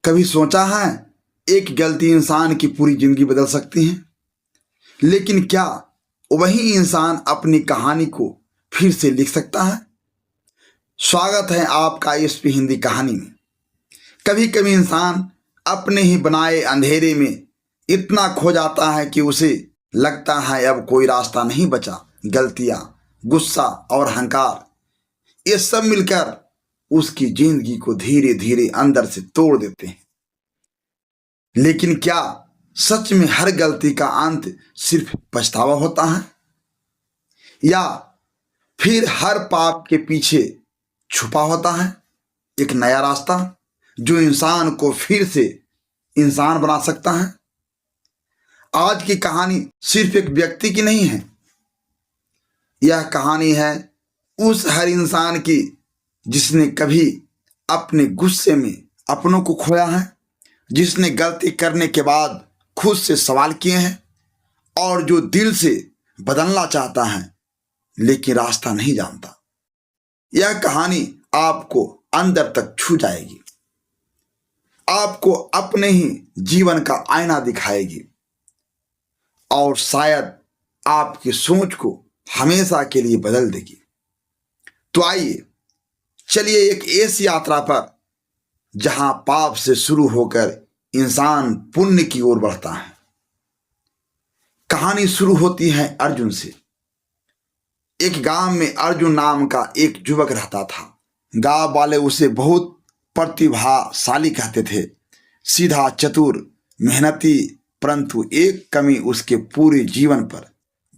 कभी सोचा है एक गलती इंसान की पूरी जिंदगी बदल सकती है? लेकिन क्या वही इंसान अपनी कहानी को फिर से लिख सकता है? स्वागत है आपका एसपी हिंदी कहानी में। कभी कभी इंसान अपने ही बनाए अंधेरे में इतना खो जाता है कि उसे लगता है अब कोई रास्ता नहीं बचा। गलतियां, गुस्सा और अहंकार, ये सब मिलकर उसकी जिंदगी को धीरे धीरे अंदर से तोड़ देते हैं। लेकिन क्या सच में हर गलती का अंत सिर्फ पछतावा होता है, या फिर हर पाप के पीछे छुपा होता है एक नया रास्ता जो इंसान को फिर से इंसान बना सकता है? आज की कहानी सिर्फ एक व्यक्ति की नहीं है, यह कहानी है उस हर इंसान की जिसने कभी अपने गुस्से में अपनों को खोया है, जिसने गलती करने के बाद खुद से सवाल किए हैं और जो दिल से बदलना चाहता है लेकिन रास्ता नहीं जानता। यह कहानी आपको अंदर तक छू जाएगी, आपको अपने ही जीवन का आईना दिखाएगी और शायद आपकी सोच को हमेशा के लिए बदल देगी। तो आइए चलिए एक ऐसी यात्रा पर जहां पाप से शुरू होकर इंसान पुण्य की ओर बढ़ता है। कहानी शुरू होती है अर्जुन से। एक गांव में अर्जुन नाम का एक युवक रहता था। गांव वाले उसे बहुत प्रतिभाशाली कहते थे, सीधा, चतुर, मेहनती, परंतु एक कमी उसके पूरे जीवन पर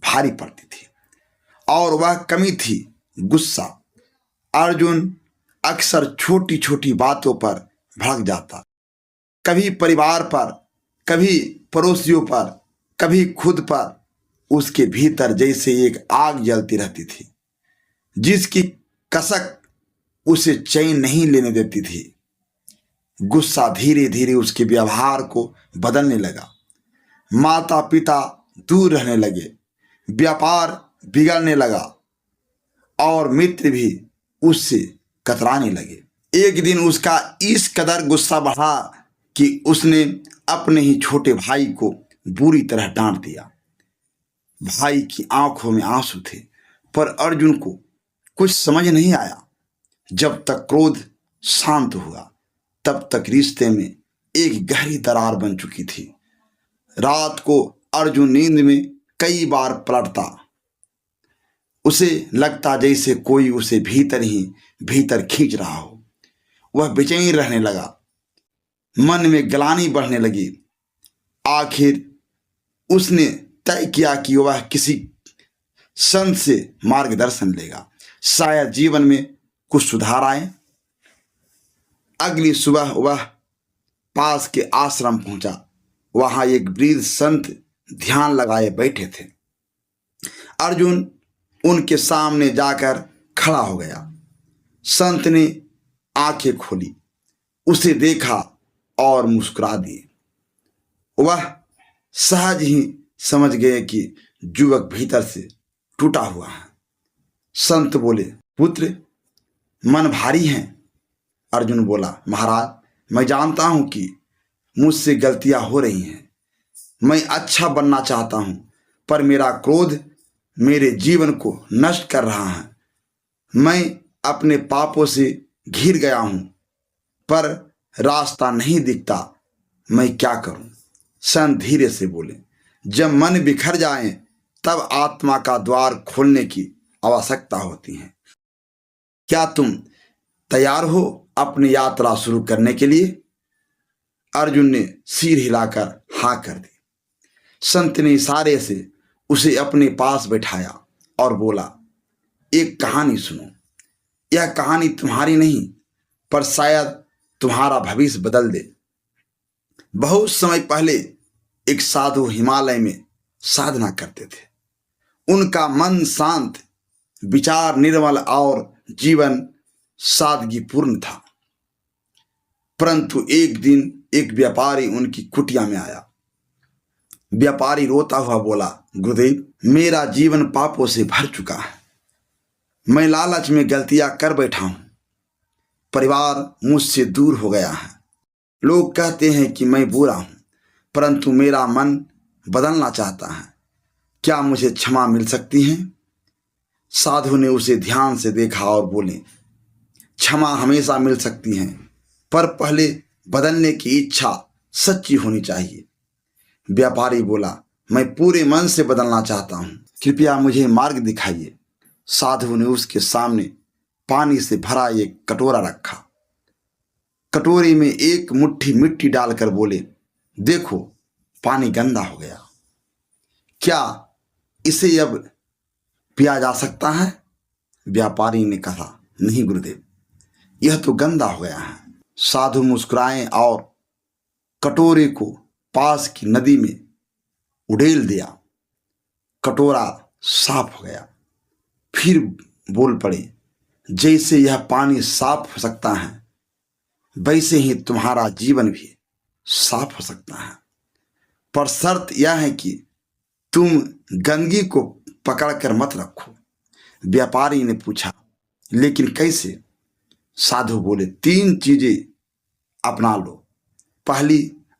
भारी पड़ती थी और वह कमी थी गुस्सा। अर्जुन अक्सर छोटी छोटी बातों पर भड़क जाता, कभी परिवार पर, कभी पड़ोसियों पर, कभी खुद पर। उसके भीतर जैसे एक आग जलती रहती थी जिसकी कसक उसे चैन नहीं लेने देती थी। गुस्सा धीरे धीरे उसके व्यवहार को बदलने लगा। माता पिता दूर रहने लगे, व्यापार बिगड़ने लगा और मित्र भी उससे कतराने लगे। एक दिन उसका इस कदर गुस्सा बढ़ा कि उसने अपने ही छोटे भाई को बुरी तरह डांट दिया। भाई की आंखों में आंसू थे, पर अर्जुन को कुछ समझ नहीं आया। जब तक क्रोध शांत हुआ तब तक रिश्ते में एक गहरी दरार बन चुकी थी। रात को अर्जुन नींद में कई बार पलटता, उसे लगता जैसे कोई उसे भीतर ही भीतर खींच रहा हो। वह बेचैन रहने लगा, मन में ग्लानि बढ़ने लगी। आखिर उसने तय किया कि वह किसी संत से मार्गदर्शन लेगा, शायद जीवन में कुछ सुधार आए। अगली सुबह वह पास के आश्रम पहुंचा। वहां एक वृद्ध संत ध्यान लगाए बैठे थे। अर्जुन उनके सामने जाकर खड़ा हो गया। संत ने आंखें खोली, उसे देखा और मुस्कुरा दिए। वह सहज ही समझ गए कि युवक भीतर से टूटा हुआ है। संत बोले, पुत्र, मन भारी है। अर्जुन बोला, महाराज, मैं जानता हूं कि मुझसे गलतियां हो रही हैं। मैं अच्छा बनना चाहता हूं, पर मेरा क्रोध मेरे जीवन को नष्ट कर रहा है। मैं अपने पापों से घिर गया हूं, पर रास्ता नहीं दिखता। मैं क्या करूं? संत धीरे से बोले, जब मन बिखर जाए तब आत्मा का द्वार खोलने की आवश्यकता होती है। क्या तुम तैयार हो अपनी यात्रा शुरू करने के लिए? अर्जुन ने सिर हिलाकर हाँ कर दी। संत ने इशारे से उसे अपने पास बैठाया और बोला, एक कहानी सुनो। यह कहानी तुम्हारी नहीं, पर शायद तुम्हारा भविष्य बदल दे। बहुत समय पहले एक साधु हिमालय में साधना करते थे। उनका मन शांत, विचार निर्मल और जीवन सादगीपूर्ण था। परंतु एक दिन एक व्यापारी उनकी कुटिया में आया। व्यापारी रोता हुआ बोला, गुरुदेव, मेरा जीवन पापों से भर चुका है। मैं लालच में गलतियां कर बैठा हूं। परिवार मुझसे दूर हो गया है। लोग कहते हैं कि मैं बुरा हूं, परंतु मेरा मन बदलना चाहता है। क्या मुझे क्षमा मिल सकती है? साधु ने उसे ध्यान से देखा और बोले, क्षमा हमेशा मिल सकती है, पर पहले बदलने की इच्छा सच्ची होनी चाहिए। व्यापारी बोला, मैं पूरे मन से बदलना चाहता हूं, कृपया मुझे मार्ग दिखाइए। साधु ने उसके सामने पानी से भरा एक कटोरा रखा। कटोरे में एक मुट्ठी मिट्टी डालकर बोले, देखो पानी गंदा हो गया, क्या इसे अब पिया जा सकता है? व्यापारी ने कहा, नहीं गुरुदेव, यह तो गंदा हो गया है। साधु मुस्कुराए और कटोरे को पास की नदी में उड़ेल दिया। कटोरा साफ हो गया। फिर बोल पड़े, जैसे यह पानी साफ हो सकता है, वैसे ही तुम्हारा जीवन भी साफ हो सकता है, पर शर्त यह है कि तुम गंदगी को पकड़कर मत रखो। व्यापारी ने पूछा, लेकिन कैसे? साधु बोले, 3 चीजें अपना लो। पहली,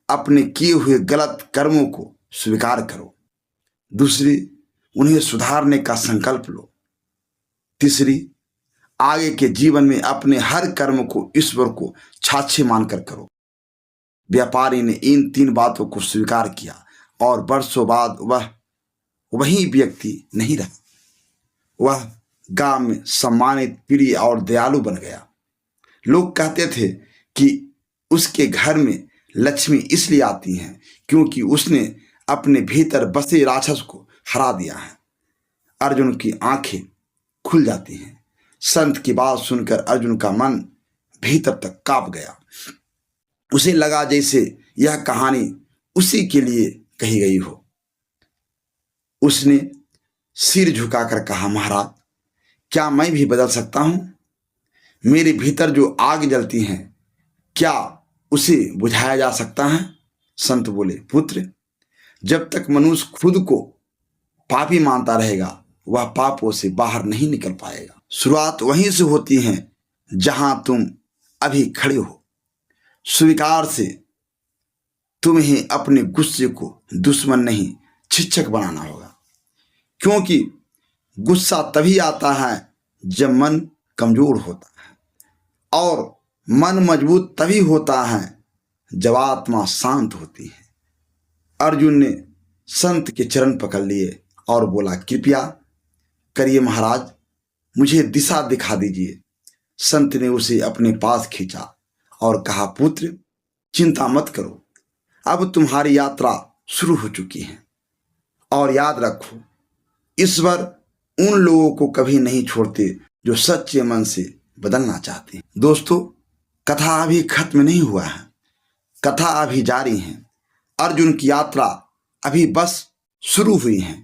अपने किए हुए गलत कर्मों को स्वीकार करो। दूसरी, उन्हें सुधारने का संकल्प लो। तीसरी, आगे के जीवन में अपने हर कर्म को ईश्वर को साक्षी मानकर करो। व्यापारी ने इन 3 बातों को स्वीकार किया और वर्षों बाद वह वही व्यक्ति नहीं रहा। वह गांव में सम्मानित, प्रिय और दयालु बन गया। लोग कहते थे कि उसके घर में लक्ष्मी इसलिए आती हैं क्योंकि उसने अपने भीतर बसे राक्षस को हरा दिया है। अर्जुन की आंखें खुल जाती हैं। संत की बात सुनकर अर्जुन का मन भीतर तक कांप गया। उसे लगा जैसे यह कहानी उसी के लिए कही गई हो। उसने सिर झुकाकर कहा, महाराज, क्या मैं भी बदल सकता हूं? मेरे भीतर जो आग जलती है, क्या उसे बुझाया जा सकता है? संत बोले, पुत्र, जब तक मनुष्य खुद को पापी मानता रहेगा, वह पापों से बाहर नहीं निकल पाएगा। शुरुआत वहीं से होती है जहां तुम अभी खड़े हो। स्वीकार से तुम्हें अपने गुस्से को दुश्मन नहीं, शिक्षक बनाना होगा, क्योंकि गुस्सा तभी आता है जब मन कमजोर होता है, और मन मजबूत तभी होता है जब आत्मा शांत होती है। अर्जुन ने संत के चरण पकड़ लिए और बोला, कृपया करिए महाराज, मुझे दिशा दिखा दीजिए। संत ने उसे अपने पास खींचा और कहा, पुत्र, चिंता मत करो, अब तुम्हारी यात्रा शुरू हो चुकी है, और याद रखो, ईश्वर उन लोगों को कभी नहीं छोड़ते जो सच्चे मन से बदलना चाहते हैं। दोस्तों, कथा अभी खत्म नहीं हुआ है, कथा अभी जारी है। अर्जुन की यात्रा अभी बस शुरू हुई है।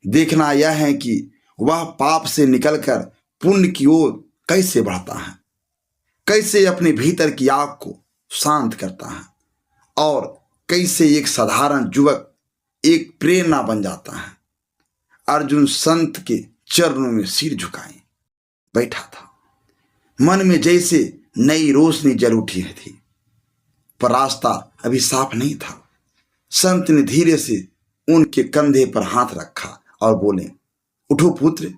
देखना यह है कि वह पाप से निकलकर पुण्य की ओर कैसे बढ़ता है, कैसे अपने भीतर की आग को शांत करता है, और कैसे एक साधारण युवक एक प्रेरणा बन जाता है। अर्जुन संत के चरणों में सिर झुकाए बैठा था। मन में जैसे नई रोशनी जल उठी थी, पर रास्ता अभी साफ नहीं था। संत ने धीरे से उनके कंधे पर हाथ रखा और बोले, उठो पुत्र,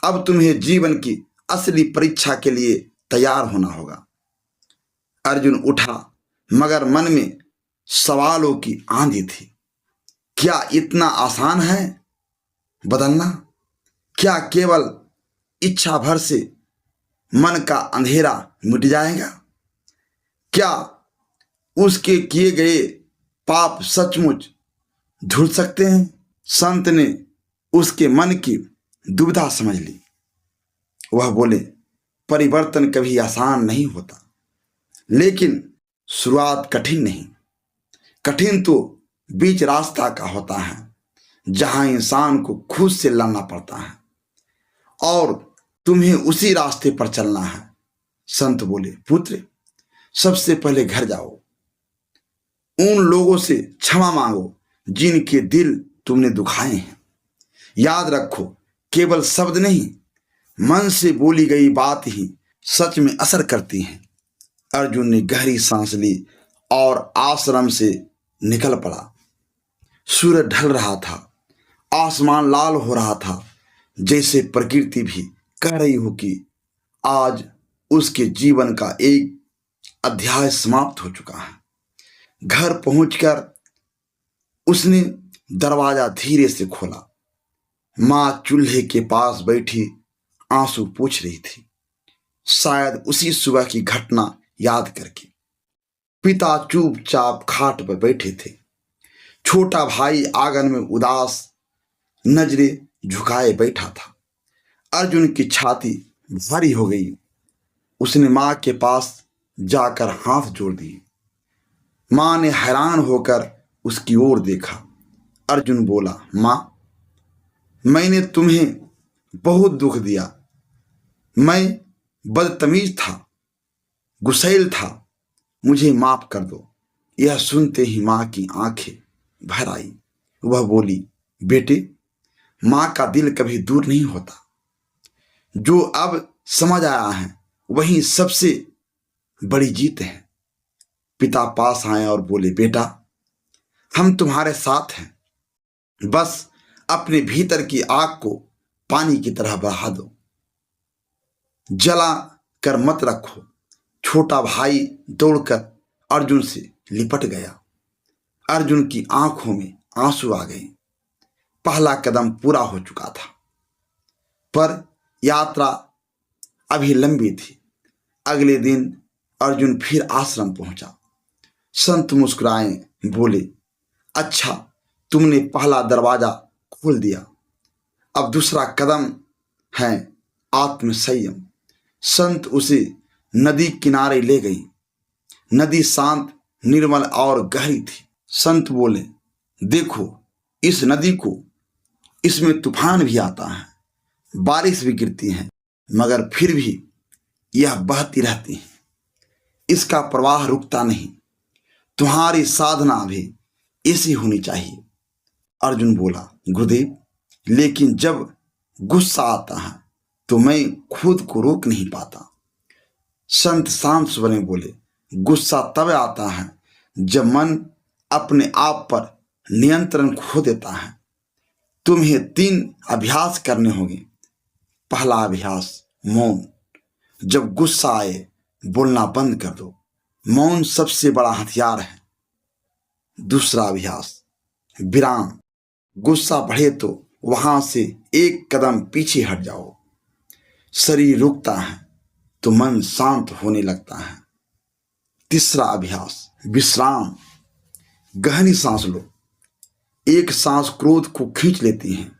अब तुम्हें जीवन की असली परीक्षा के लिए तैयार होना होगा। अर्जुन उठा, मगर मन में सवालों की आंधी थी। क्या इतना आसान है बदलना? क्या केवल इच्छा भर से मन का अंधेरा मिट जाएगा? क्या उसके किए गए पाप सचमुच धुल सकते हैं? संत ने उसके मन की दुविधा समझ ली। वह बोले, परिवर्तन कभी आसान नहीं होता, लेकिन शुरुआत कठिन नहीं। कठिन तो बीच रास्ता का होता है, जहां इंसान को खुद से लड़ना पड़ता है, और तुम्हें उसी रास्ते पर चलना है। संत बोले, पुत्र, सबसे पहले घर जाओ, उन लोगों से क्षमा मांगो जिनके दिल तुमने दुखाए हैं। याद रखो, केवल शब्द नहीं, मन से बोली गई बात ही सच में असर करती है। अर्जुन ने गहरी सांस ली और आश्रम से निकल पड़ा। सूरज ढल रहा था, आसमान लाल हो रहा था, जैसे प्रकृति भी कह रही हो कि आज उसके जीवन का एक अध्याय समाप्त हो चुका है। घर पहुंचकर उसने दरवाजा धीरे से खोला। मां चूल्हे के पास बैठी आंसू पोंछ रही थी, शायद उसी सुबह की घटना याद करके। पिता चुपचाप खाट पर बैठे थे। छोटा भाई आंगन में उदास नजरें झुकाए बैठा था। अर्जुन की छाती भारी हो गई। उसने मां के पास जाकर हाथ जोड़ दिए। मां ने हैरान होकर उसकी ओर देखा। अर्जुन बोला, मां, मैंने तुम्हें बहुत दुख दिया। मैं बदतमीज था, गुस्सैल था, मुझे माफ कर दो। यह सुनते ही मां की आंखें भर आई। वह बोली, बेटे, मां का दिल कभी दूर नहीं होता। जो अब समझ आया है वही सबसे बड़ी जीत है। पिता पास आए और बोले, बेटा, हम तुम्हारे साथ हैं, बस अपने भीतर की आग को पानी की तरह बहा दो, जला कर मत रखो। छोटा भाई दौड़कर अर्जुन से लिपट गया। अर्जुन की आंखों में आंसू आ गए। पहला कदम पूरा हो चुका था, पर यात्रा अभी लंबी थी। अगले दिन अर्जुन फिर आश्रम पहुंचा। संत मुस्कुराए, बोले, अच्छा, तुमने पहला दरवाजा खोल दिया, अब दूसरा कदम है आत्म संयम। संत उसे नदी किनारे ले गई। नदी शांत, निर्मल और गहरी थी। संत बोले, देखो इस नदी को, इसमें तूफान भी आता है, बारिश भी गिरती है, मगर फिर भी यह बहती रहती है। इसका प्रवाह रुकता नहीं। तुम्हारी साधना भी ऐसी होनी चाहिए। अर्जुन बोला, गुरुदेव, लेकिन जब गुस्सा आता है तो मैं खुद को रोक नहीं पाता। संत शांत स्वर में बोले, गुस्सा तब आता है जब मन अपने आप पर नियंत्रण खो देता है। तुम्हें 3 अभ्यास करने होंगे। पहला अभ्यास, मौन। जब गुस्सा आए बोलना बंद कर दो। मौन सबसे बड़ा हथियार है। दूसरा अभ्यास, विराम। गुस्सा बढ़े तो वहां से एक कदम पीछे हट जाओ। शरीर रुकता है तो मन शांत होने लगता है। तीसरा अभ्यास, विश्राम। गहरी सांस लो। एक सांस क्रोध को खींच लेती है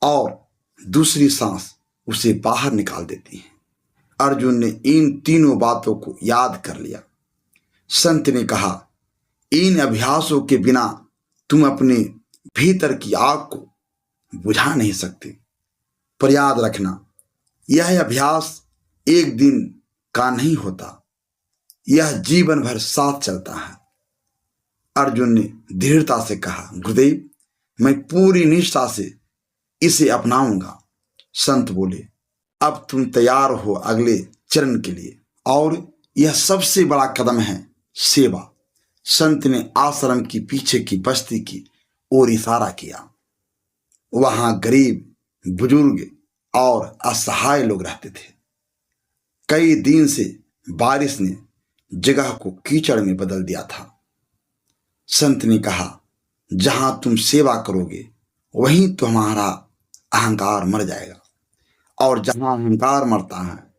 और दूसरी सांस उसे बाहर निकाल देती है। अर्जुन ने इन तीनों बातों को याद कर लिया। संत ने कहा, इन अभ्यासों के बिना तुम अपने भीतर की आग को बुझा नहीं सकते। पर याद रखना, यह अभ्यास एक दिन का नहीं होता, यह जीवन भर साथ चलता है। अर्जुन ने दृढ़ता से कहा, गुरुदेव, मैं पूरी निष्ठा से इसे अपनाऊंगा। संत बोले, अब तुम तैयार हो अगले चरण के लिए, और यह सबसे बड़ा कदम है, सेवा। संत ने आश्रम की पीछे की बस्ती की ओर इशारा किया। वहां गरीब, बुजुर्ग और असहाय लोग रहते थे। कई दिन से बारिश ने जगह को कीचड़ में बदल दिया था। संत ने कहा, जहां तुम सेवा करोगे वहीं तुम्हारा अहंकार मर जाएगा, और जहां अहंकार मरता है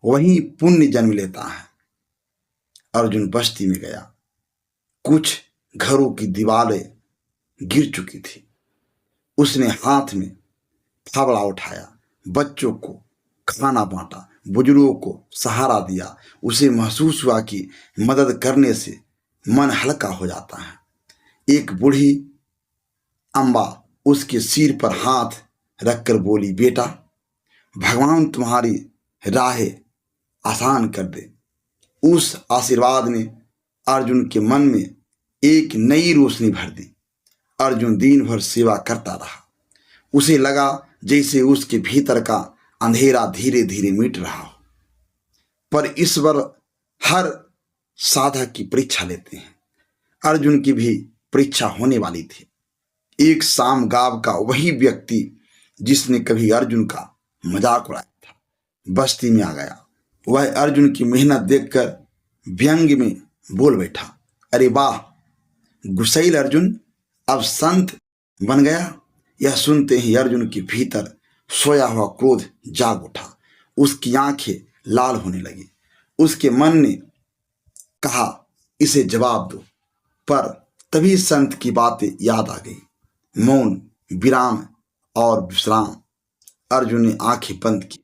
वहीं पुण्य जन्म लेता है। अर्जुन बस्ती में गया। कुछ घरों की दीवारें गिर चुकी थी। उसने हाथ में फावड़ा उठाया, बच्चों को खाना बांटा, बुजुर्गों को सहारा दिया। उसे महसूस हुआ कि मदद करने से मन हल्का हो जाता है। एक बूढ़ी अम्बा उसके सिर पर हाथ रखकर बोली, बेटा, भगवान तुम्हारी राहें आसान कर दे। उस आशीर्वाद ने अर्जुन के मन में एक नई रोशनी भर दी। अर्जुन दिन भर सेवा करता रहा। उसे लगा जैसे उसके भीतर का अंधेरा धीरे धीरे मिट रहा हो। पर ईश्वर हर साधक की परीक्षा लेते हैं। अर्जुन की भी परीक्षा होने वाली थी। एक शाम गांव का वही व्यक्ति जिसने कभी अर्जुन का मजाक उड़ाया था, बस्ती में आ गया। वह अर्जुन की मेहनत देखकर व्यंग्य में बोल बैठा, अरे वाह, गुस्सैल अर्जुन अब संत बन गया। यह सुनते ही अर्जुन के भीतर सोया हुआ क्रोध जाग उठा। उसकी आंखें लाल होने लगी। उसके मन ने कहा, इसे जवाब दो, पर तभी संत की बातें याद आ गई। मौन, विराम और विश्राम। अर्जुन ने आंखें बंद की,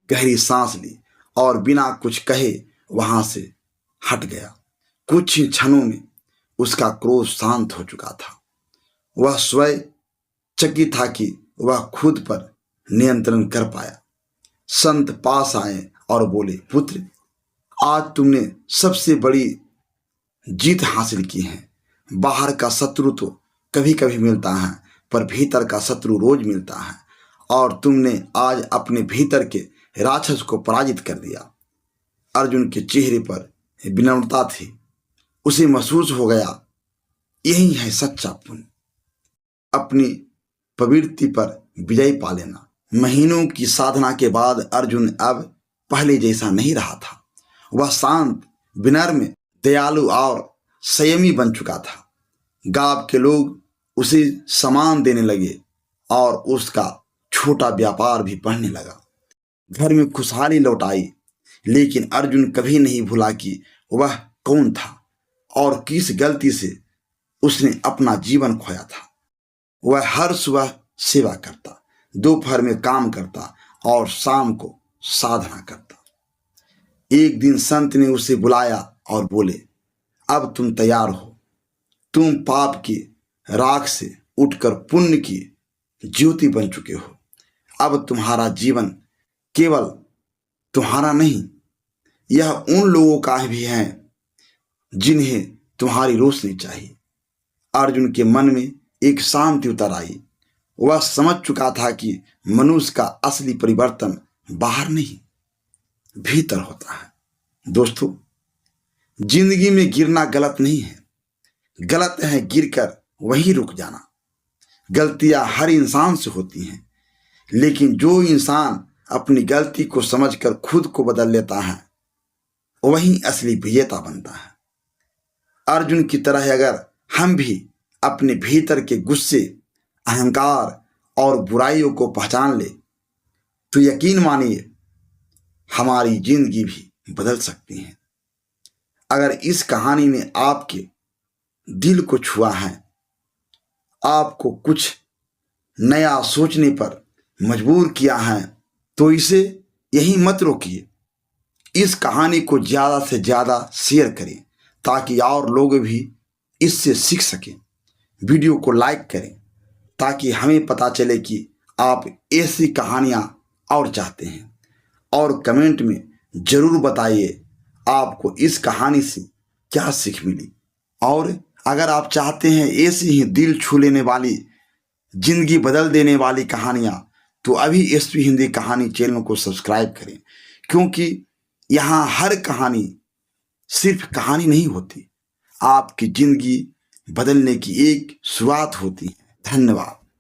गहरी सांस ली और बिना कुछ कहे वहां से हट गया। कुछ ही क्षणों में उसका क्रोध शांत हो चुका था। वह स्वयं चकित था कि वह खुद पर नियंत्रण कर पाया। संत पास आए और बोले, पुत्र, आज तुमने सबसे बड़ी जीत हासिल की है। बाहर का शत्रु तो कभी कभी मिलता है, पर भीतर का शत्रु रोज मिलता है, और तुमने आज अपने भीतर के राक्षस को पराजित कर दिया। अर्जुन के चेहरे पर विनम्रता थी। उसे महसूस हो गया, यही है सच्चा पुण्य, अपनी प्रवृत्ति पर विजय पा लेना। महीनों की साधना के बाद अर्जुन अब पहले जैसा नहीं रहा था। वह शांत, विनम्र, दयालु और संयमी बन चुका था। गांव के लोग उसे सम्मान देने लगे और उसका छोटा व्यापार भी बढ़ने लगा। घर में खुशहाली लौट आई। लेकिन अर्जुन कभी नहीं भूला कि वह कौन था और किस गलती से उसने अपना जीवन खोया था। वह हर सुबह सेवा करता, दोपहर में काम करता और शाम को साधना करता। एक दिन संत ने उसे बुलाया और बोले, अब तुम तैयार हो। तुम पाप की राख से उठकर पुण्य की ज्योति बन चुके हो। अब तुम्हारा जीवन केवल तुम्हारा नहीं, यह उन लोगों का भी है जिन्हें तुम्हारी रोशनी चाहिए। अर्जुन के मन में एक शांति उतर आई। वह समझ चुका था कि मनुष्य का असली परिवर्तन बाहर नहीं, भीतर होता है। दोस्तों, जिंदगी में गिरना गलत नहीं है, गलत है गिरकर वहीं रुक जाना। गलतियां हर इंसान से होती हैं, लेकिन जो इंसान अपनी गलती को समझकर खुद को बदल लेता है, वही असली विजेता बनता है। अर्जुन की तरह अगर हम भी अपने भीतर के गुस्से, अहंकार और बुराइयों को पहचान ले, तो यकीन मानिए हमारी जिंदगी भी बदल सकती है। अगर इस कहानी ने आपके दिल को छुआ है, आपको कुछ नया सोचने पर मजबूर किया है, तो इसे यही मत रोकिए। इस कहानी को ज़्यादा से ज़्यादा शेयर करें ताकि और लोग भी इससे सीख सकें। वीडियो को लाइक करें ताकि हमें पता चले कि आप ऐसी कहानियाँ और चाहते हैं, और कमेंट में ज़रूर बताइए आपको इस कहानी से क्या सीख मिली। और अगर आप चाहते हैं ऐसी ही दिल छू लेने वाली, जिंदगी बदल देने वाली कहानियाँ, तो अभी एसपी हिंदी कहानी चैनल को सब्सक्राइब करें, क्योंकि यहाँ हर कहानी सिर्फ कहानी नहीं होती, आपकी जिंदगी बदलने की एक शुरुआत होती है। धन्यवाद।